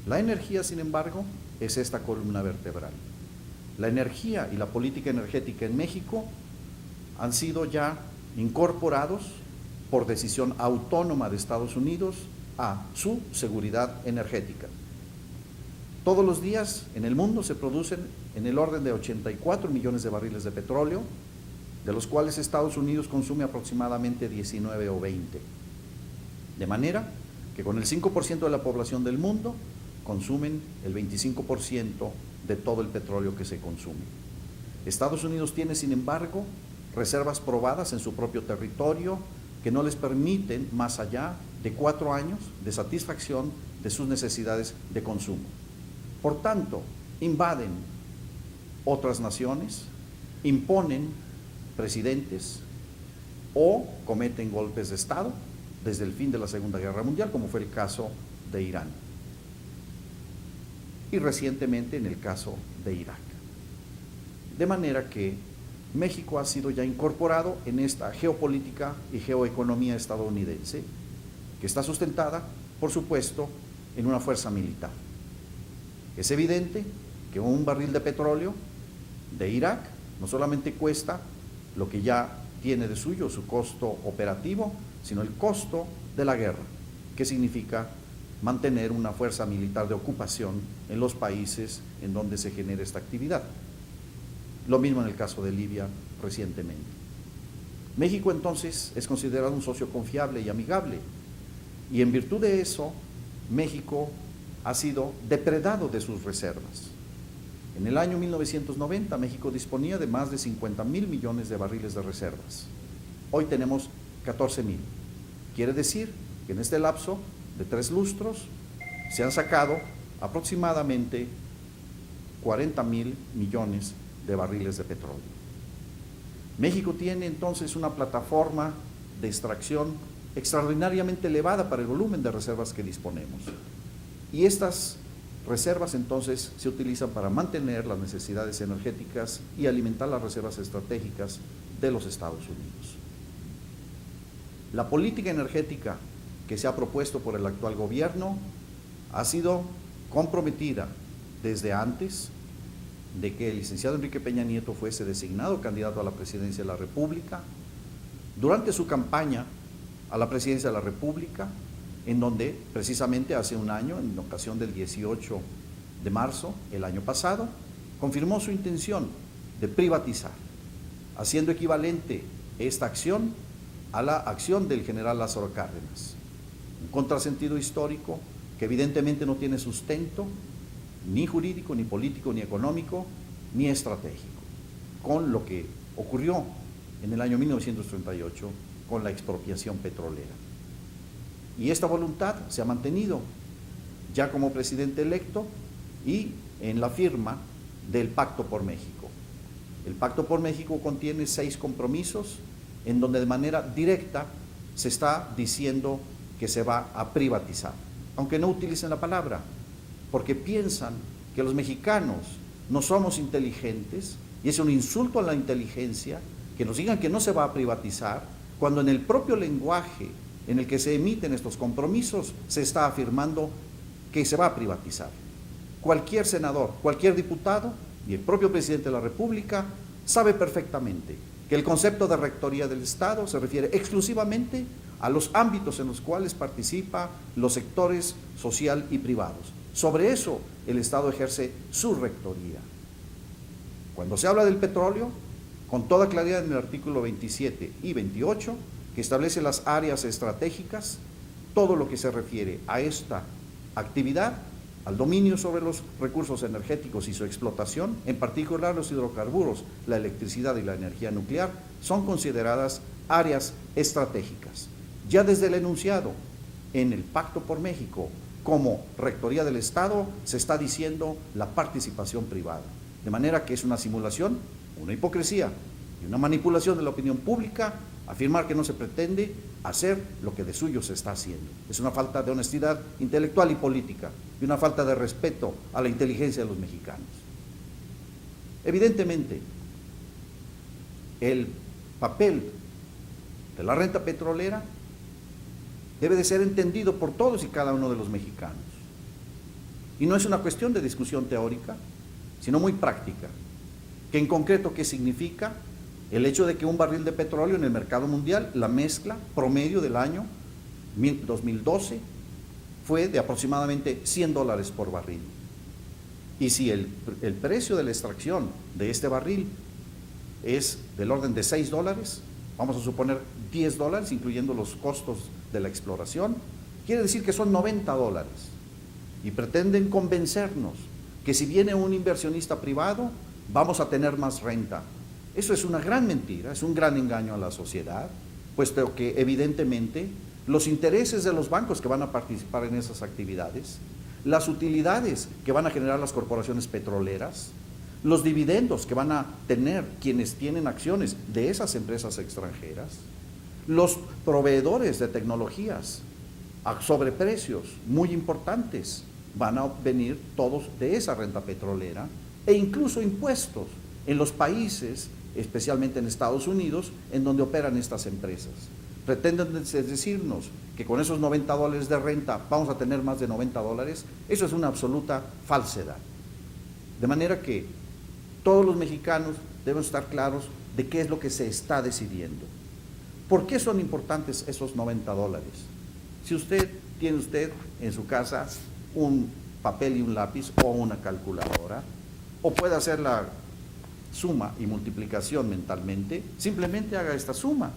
La energía, sin embargo, es esta columna vertebral. La energía y la política energética en México han sido ya incorporados por decisión autónoma de Estados Unidos a su seguridad energética. Todos los días en el mundo se producen en el orden de 84 millones de barriles de petróleo, de los cuales Estados Unidos consume aproximadamente 19 o 20. De manera que con el 5% de la población del mundo consumen el 25% de todo el petróleo que se consume. Estados Unidos tiene, sin embargo, reservas probadas en su propio territorio que no les permiten más allá de 4 años de satisfacción de sus necesidades de consumo. Por tanto, invaden otras naciones, imponen presidentes o cometen golpes de Estado desde el fin de la Segunda Guerra Mundial, como fue el caso de Irán y recientemente en el caso de Irak. De manera que México ha sido ya incorporado en esta geopolítica y geoeconomía estadounidense, que está sustentada, por supuesto, en una fuerza militar. Es evidente que un barril de petróleo de Irak no solamente cuesta lo que ya tiene de suyo su costo operativo, sino el costo de la guerra, que significa mantener una fuerza militar de ocupación en los países en donde se genera esta actividad. Lo mismo en el caso de Libia recientemente. México entonces es considerado un socio confiable y amigable, y en virtud de eso, México ha sido depredado de sus reservas. En el año 1990, México disponía de más de 50,000 millones de barriles de reservas. Hoy tenemos 14,000. Quiere decir que en este lapso de 3 lustros se han sacado aproximadamente 40,000 millones de barriles de petróleo. México tiene entonces una plataforma de extracción extraordinariamente elevada para el volumen de reservas que disponemos. Y estas reservas entonces se utilizan para mantener las necesidades energéticas y alimentar las reservas estratégicas de los Estados Unidos. La política energética que se ha propuesto por el actual gobierno ha sido comprometida desde antes de que el licenciado Enrique Peña Nieto fuese designado candidato a la presidencia de la República, durante su campaña a la presidencia de la República, en donde precisamente hace un año, en ocasión del 18 de marzo, el año pasado, confirmó su intención de privatizar, haciendo equivalente esta acción a la acción del general Lázaro Cárdenas. Un contrasentido histórico que evidentemente no tiene sustento ni jurídico, ni político, ni económico, ni estratégico, con lo que ocurrió en el año 1938 con la expropiación petrolera. Y esta voluntad se ha mantenido ya como presidente electo y en la firma del Pacto por México. El Pacto por México contiene 6 compromisos en donde de manera directa se está diciendo que se va a privatizar, aunque no utilicen la palabra, porque piensan que los mexicanos no somos inteligentes y es un insulto a la inteligencia que nos digan que no se va a privatizar, cuando en el propio lenguaje en el que se emiten estos compromisos se está afirmando que se va a privatizar. Cualquier senador, cualquier diputado y el propio presidente de la República sabe perfectamente que el concepto de rectoría del Estado se refiere exclusivamente a los ámbitos en los cuales participan los sectores social y privados. Sobre eso el Estado ejerce su rectoría. Cuando se habla del petróleo, con toda claridad en el artículo 27 y 28, que establece las áreas estratégicas, todo lo que se refiere a esta actividad, al dominio sobre los recursos energéticos y su explotación, en particular los hidrocarburos, la electricidad y la energía nuclear, son consideradas áreas estratégicas. Ya desde el enunciado en el Pacto por México como rectoría del Estado se está diciendo la participación privada, de manera que es una simulación, una hipocresía y una manipulación de la opinión pública afirmar que no se pretende hacer lo que de suyo se está haciendo. Es una falta de honestidad intelectual y política y una falta de respeto a la inteligencia de los mexicanos. Evidentemente, el papel de la renta petrolera debe de ser entendido por todos y cada uno de los mexicanos. Y no es una cuestión de discusión teórica, sino muy práctica. Que en concreto, ¿qué significa? El hecho de que un barril de petróleo en el mercado mundial, la mezcla promedio del año 2012 fue de aproximadamente $100 por barril. Y si el precio de la extracción de este barril es del orden de $6, vamos a suponer $10, incluyendo los costos de la exploración, quiere decir que son $90. Y pretenden convencernos que si viene un inversionista privado, vamos a tener más renta. Eso es una gran mentira, es un gran engaño a la sociedad, puesto que evidentemente los intereses de los bancos que van a participar en esas actividades, las utilidades que van a generar las corporaciones petroleras, los dividendos que van a tener quienes tienen acciones de esas empresas extranjeras, los proveedores de tecnologías a sobreprecios muy importantes, van a venir todos de esa renta petrolera, e incluso impuestos en los países, especialmente en Estados Unidos, en donde operan estas empresas. Pretenden decirnos que con esos $90 de renta vamos a tener más de $90, eso es una absoluta falsedad. De manera que todos los mexicanos deben estar claros de qué es lo que se está decidiendo. ¿Por qué son importantes esos $90? Si tiene en su casa un papel y un lápiz o una calculadora, o puede hacer la suma y multiplicación mentalmente, simplemente haga esta suma.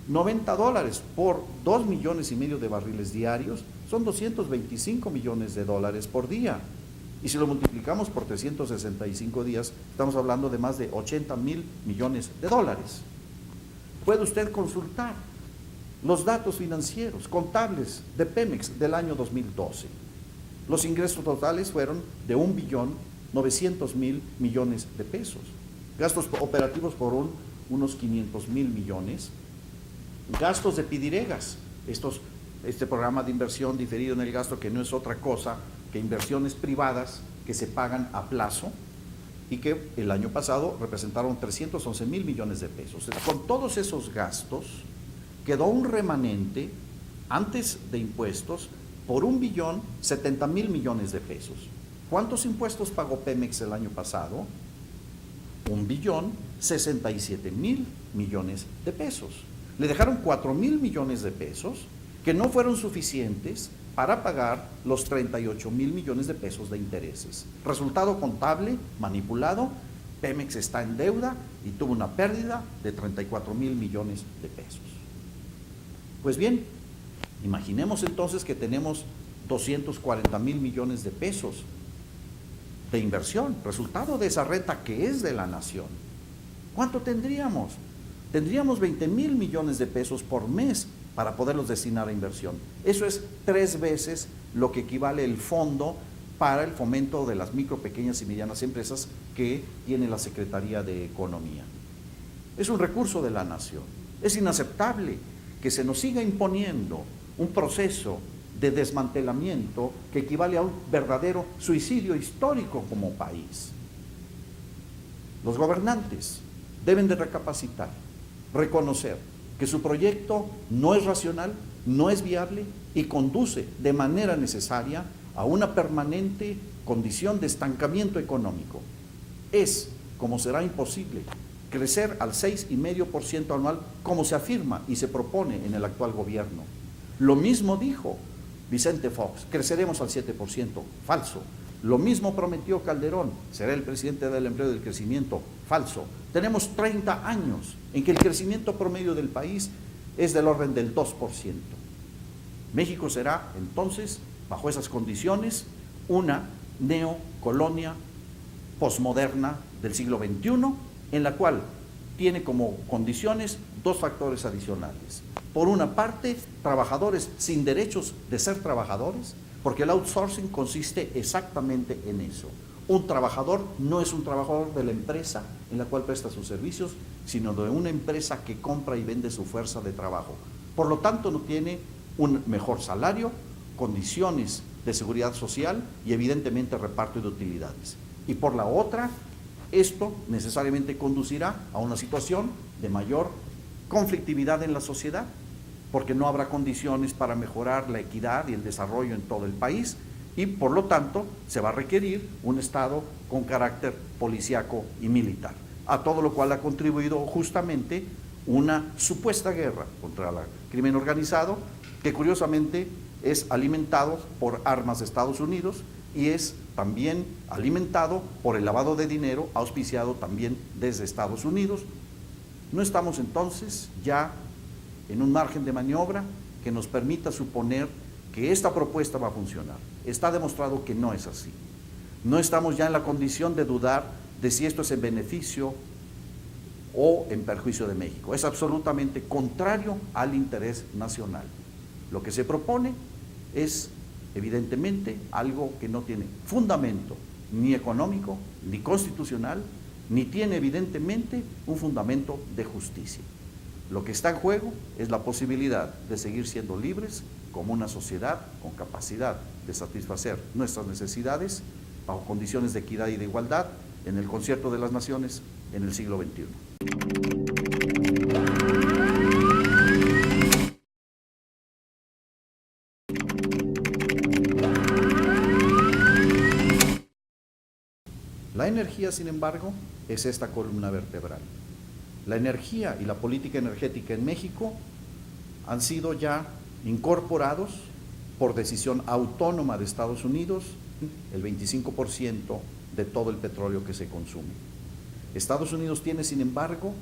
$90 por 2,5 millones de barriles diarios son $225 millones por día. Y si lo multiplicamos por 365 días, estamos hablando de más de $80,000 millones. Puede usted consultar los datos financieros, contables de Pemex del año 2012. Los ingresos totales fueron de $1,900,000 millones. Gastos operativos por unos $500,000 millones. Gastos de pidiregas, este programa de inversión diferido en el gasto, que no es otra cosa que inversiones privadas que se pagan a plazo y que el año pasado representaron $311,000 millones. Con todos esos gastos quedó un remanente antes de impuestos por $1,070,000 millones. ¿Cuántos impuestos pagó Pemex el año pasado? $1,067,000 millones. Le dejaron $4,000 millones que no fueron suficientes para pagar los $38,000 millones de intereses. Resultado contable manipulado: Pemex está en deuda y tuvo una pérdida de $34,000 millones. Pues bien, imaginemos entonces que tenemos $240,000 millones de inversión, resultado de esa renta que es de la nación. ¿Cuánto tendríamos? Tendríamos $20,000 millones por mes para poderlos destinar a inversión. Eso es 3 veces lo que equivale el fondo para el fomento de las micro, pequeñas y medianas empresas que tiene la Secretaría de Economía. Es un recurso de la nación. Es inaceptable que se nos siga imponiendo un proceso de desmantelamiento que equivale a un verdadero suicidio histórico como país. Los gobernantes deben de recapacitar, reconocer que su proyecto no es racional, no es viable y conduce de manera necesaria a una permanente condición de estancamiento económico. Es, como será imposible, crecer al 6,5% anual como se afirma y se propone en el actual gobierno. Lo mismo dijo Vicente Fox: creceremos al 7%, falso. Lo mismo prometió Calderón: será el presidente del empleo y del crecimiento, falso. Tenemos 30 años en que el crecimiento promedio del país es del orden del 2%. México será entonces, bajo esas condiciones, una neocolonia posmoderna del siglo XXI, en la cual tiene como condiciones 2 factores adicionales. Por una parte, trabajadores sin derechos de ser trabajadores, porque el outsourcing consiste exactamente en eso. Un trabajador no es un trabajador de la empresa en la cual presta sus servicios, sino de una empresa que compra y vende su fuerza de trabajo. Por lo tanto, no tiene un mejor salario, condiciones de seguridad social y evidentemente reparto de utilidades. Y por la otra, esto necesariamente conducirá a una situación de mayor conflictividad en la sociedad, porque no habrá condiciones para mejorar la equidad y el desarrollo en todo el país y por lo tanto se va a requerir un Estado con carácter policíaco y militar, a todo lo cual ha contribuido justamente una supuesta guerra contra el crimen organizado, que curiosamente es alimentado por armas de Estados Unidos y es también alimentado por el lavado de dinero, auspiciado también desde Estados Unidos. No estamos entonces ya en un margen de maniobra que nos permita suponer que esta propuesta va a funcionar. Está demostrado que no es así. No estamos ya en la condición de dudar de si esto es en beneficio o en perjuicio de México. Es absolutamente contrario al interés nacional. Lo que se propone es evidentemente algo que no tiene fundamento ni económico, ni constitucional, ni tiene evidentemente un fundamento de justicia. Lo que está en juego es la posibilidad de seguir siendo libres como una sociedad con capacidad de satisfacer nuestras necesidades bajo condiciones de equidad y de igualdad en el concierto de las naciones en el siglo XXI. La energía, sin embargo, es esta columna vertebral. La energía y la política energética en México han sido ya incorporados por decisión autónoma de Estados Unidos el 25% de todo el petróleo que se consume. Estados Unidos tiene, sin embargo,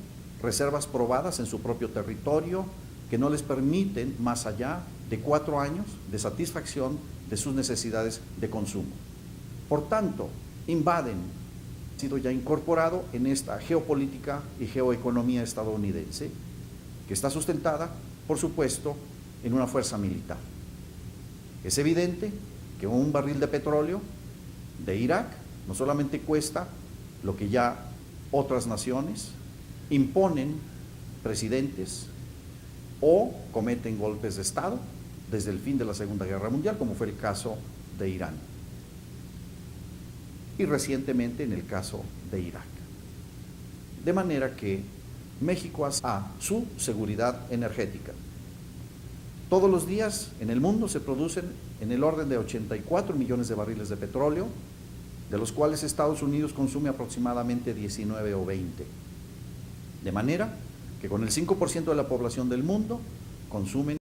reservas probadas en su propio territorio que no les permiten más allá de 4 años de satisfacción de sus necesidades de consumo. Por tanto, invaden, ha sido ya incorporado en esta geopolítica y geoeconomía estadounidense, que está sustentada, por supuesto, en una fuerza militar. Es evidente que un barril de petróleo de Irak no solamente cuesta lo que ya otras naciones imponen presidentes o cometen golpes de Estado desde el fin de la Segunda Guerra Mundial, como fue el caso de Irán, y recientemente en el caso de Irak. De manera que México hace a su seguridad energética. Todos los días en el mundo se producen en el orden de 84 millones de barriles de petróleo, de los cuales Estados Unidos consume aproximadamente 19 o 20. De manera que con el 5% de la población del mundo consumen